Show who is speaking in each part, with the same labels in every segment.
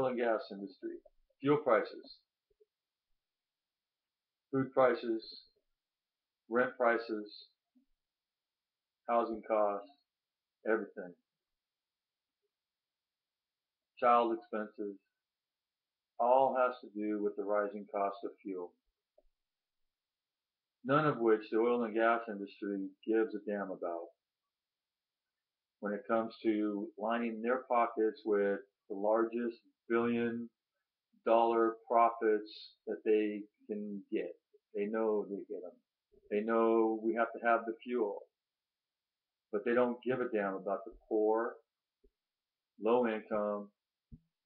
Speaker 1: oil and gas industry, fuel prices, food prices, rent prices, housing costs, everything, child expenses, all has to do with the rising cost of fuel. None of which the oil and gas industry gives a damn about when it comes to lining their pockets with the largest billion-dollar profits that they can get. They know they get them. They know we have to have the fuel, but they don't give a damn about the poor, low income,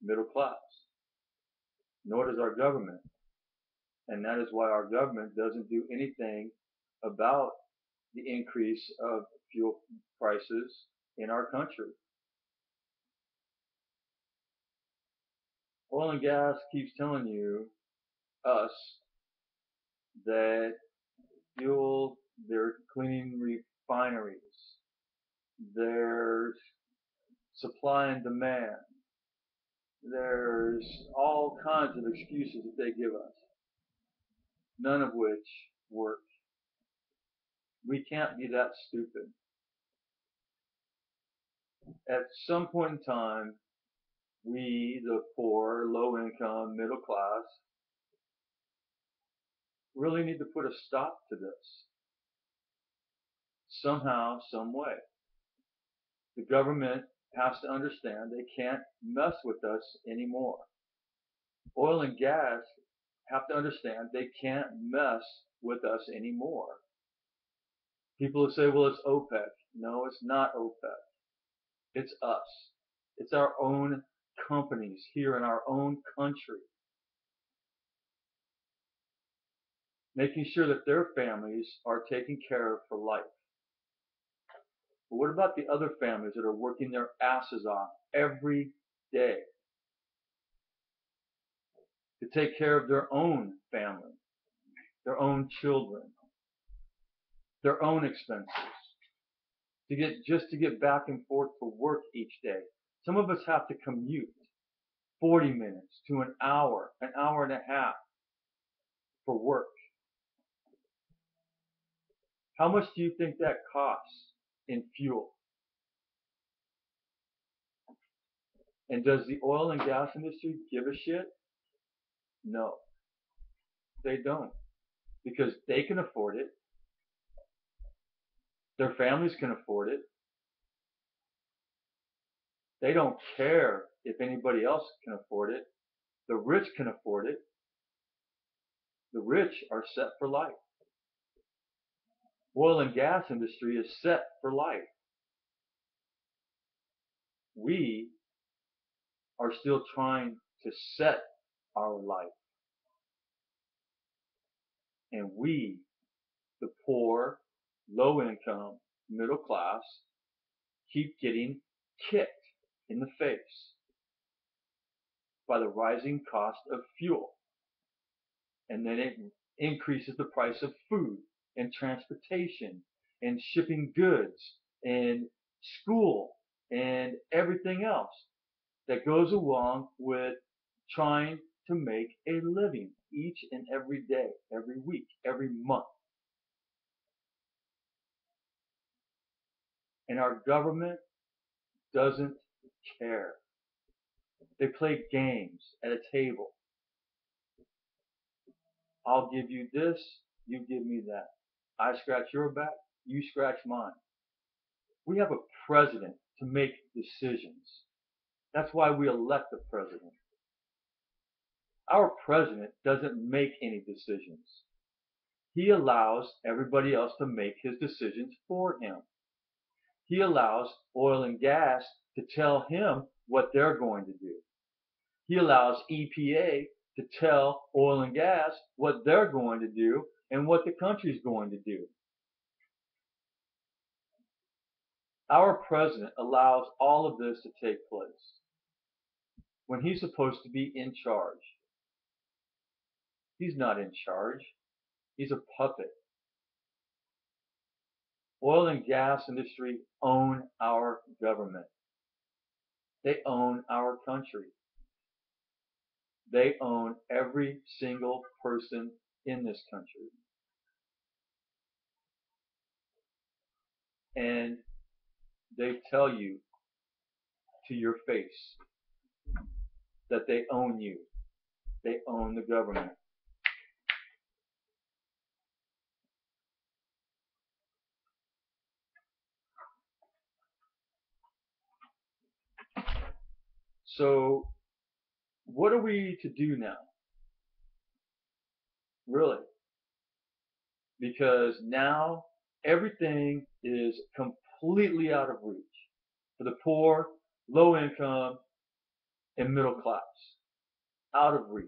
Speaker 1: middle class, nor does our government. And that is why our government doesn't do anything about the increase of fuel prices in our country. Oil and gas keeps telling us, that fuel, they're cleaning refineries, there's supply and demand, there's all kinds of excuses that they give us, none of which work. We can't be that stupid. At some point in time, we, the poor, low income, middle class, really need to put a stop to this. Somehow, some way. The government has to understand they can't mess with us anymore. Oil and gas have to understand they can't mess with us anymore. People will say, well, it's OPEC. No, it's not OPEC. It's us. It's our own companies here in our own country, making sure that their families are taken care of for life. But what about the other families that are working their asses off every day to take care of their own family, their own children, their own expenses, to get back and forth to work each day? Some of us have to commute 40 minutes to an hour and a half for work. How much do you think that costs in fuel? And does the oil and gas industry give a shit? No, they don't. Because they can afford it. Their families can afford it. They don't care if anybody else can afford it. The rich can afford it. The rich are set for life. Oil and gas industry is set for life. We are still trying to set our life. And we, the poor, low income, middle class, keep getting kicked in the face by the rising cost of fuel. And then it increases the price of food and transportation and shipping goods and school and everything else that goes along with trying to make a living each and every day, every week, every month. And our government doesn't care. They play games at a table. I'll give you this, you give me that. I scratch your back, you scratch mine. We have a president to make decisions. That's why we elect a president. Our president doesn't make any decisions. He allows everybody else to make his decisions for him. He allows oil and gas to tell him what they're going to do. He allows EPA to tell oil and gas what they're going to do and what the country's going to do. Our president allows all of this to take place when he's supposed to be in charge. He's not in charge. He's a puppet. Oil and gas industry own our government. They own our country. They own every single person in this country. And they tell you to your face that they own you. They own the government. So, what are we to do now? Really? Because now everything is completely out of reach for the poor, low income, and middle class. Out of reach.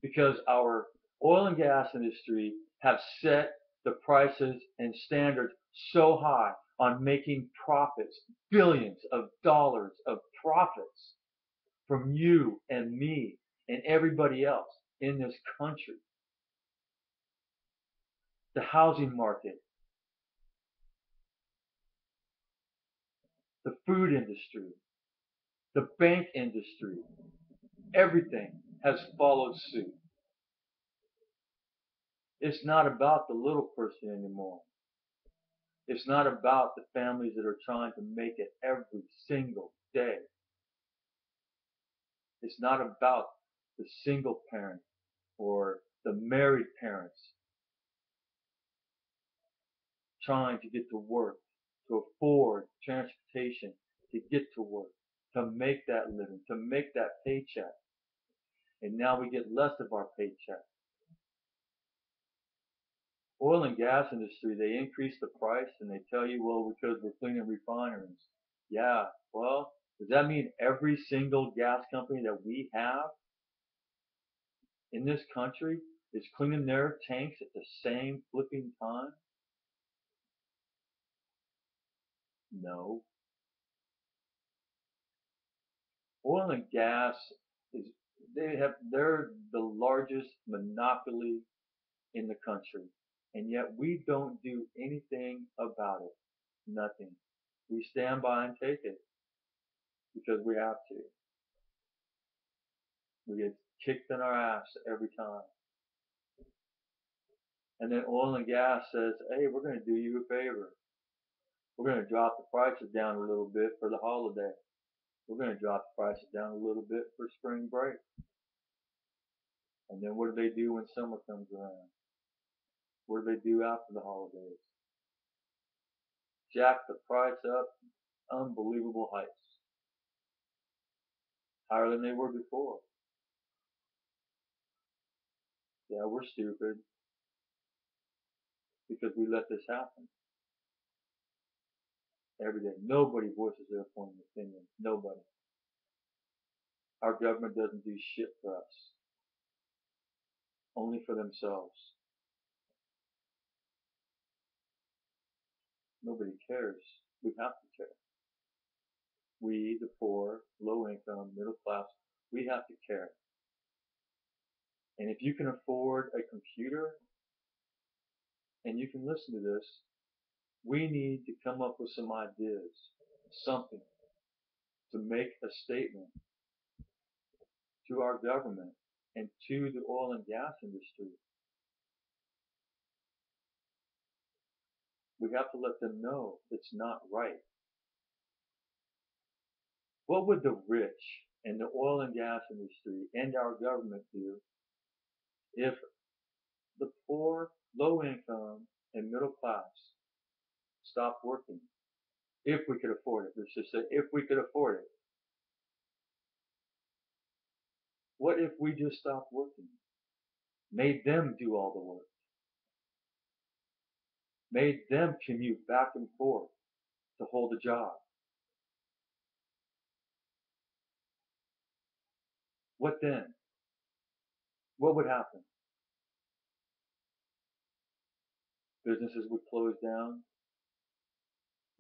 Speaker 1: Because our oil and gas industry have set the prices and standards so high on making profits, billions of dollars of profits from you and me and everybody else in this country. The housing market, the food industry, the bank industry, everything has followed suit. It's not about the little person anymore. It's not about the families that are trying to make it every single day. It's not about the single parent or the married parents trying to get to work, to afford transportation, to get to work, to make that living, to make that paycheck. And now we get less of our paycheck. Oil and gas industry, they increase the price and they tell you, well, because we're cleaning refineries. Yeah, well, does that mean every single gas company that we have in this country is cleaning their tanks at the same flipping time? No. Oil and gas is they're the largest monopoly in the country. And yet we don't do anything about it. Nothing. We stand by and take it because we have to. We get kicked in our ass every time. And then oil and gas says, hey, we're going to do you a favor. We're going to drop the prices down a little bit for the holiday. We're going to drop the prices down a little bit for spring break. And then what do they do when summer comes around? What do they do after the holidays? Jack the price up, unbelievable heights. Higher than they were before. Yeah, we're stupid because we let this happen every day. Nobody voices their point of opinion. Nobody. Our government doesn't do shit for us. Only for themselves. Nobody cares. We have to care. We, the poor, low income, middle class, we have to care. And if you can afford a computer and you can listen to this, we need to come up with some ideas, something to make a statement to our government and to the oil and gas industry. We have to let them know it's not right. What would the rich and the oil and gas industry and our government do if the poor, low income, and middle class stopped working? If we could afford it. Let's just say if we could afford it. What if we just stopped working? Made them do all the work. Made them commute back and forth to hold a job. What then? What would happen? Businesses would close down.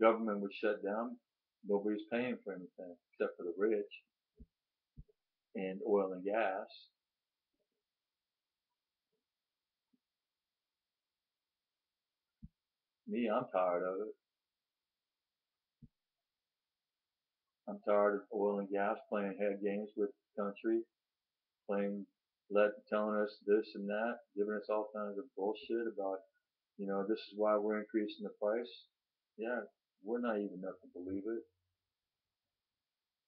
Speaker 1: Government would shut down. Nobody's paying for anything except for the rich and oil and gas. Me, I'm tired of it. I'm tired of oil and gas playing head games with the country. playing, telling us this and that, giving us all kinds of bullshit about, this is why we're increasing the price. Yeah, we're naive enough to believe it.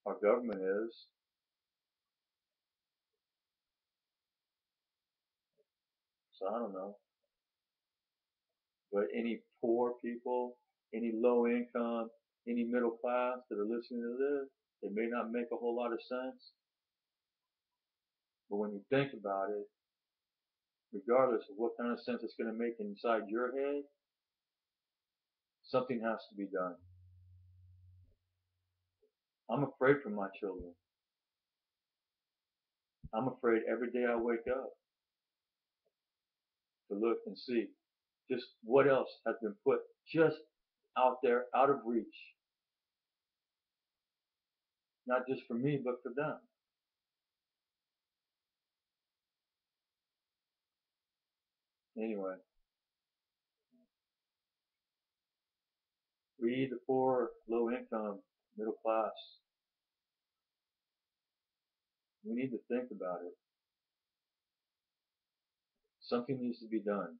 Speaker 1: Our government is. So I don't know. But any poor people, any low income, any middle class that are listening to this, it may not make a whole lot of sense. But when you think about it, regardless of what kind of sense it's going to make inside your head, something has to be done. I'm afraid for my children. I'm afraid every day I wake up to look and see just what else has been put just out there, out of reach, not just for me, but for them. Anyway, we, the poor, low income, middle class, we need to think about it. Something needs to be done.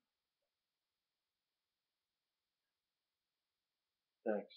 Speaker 1: Thanks.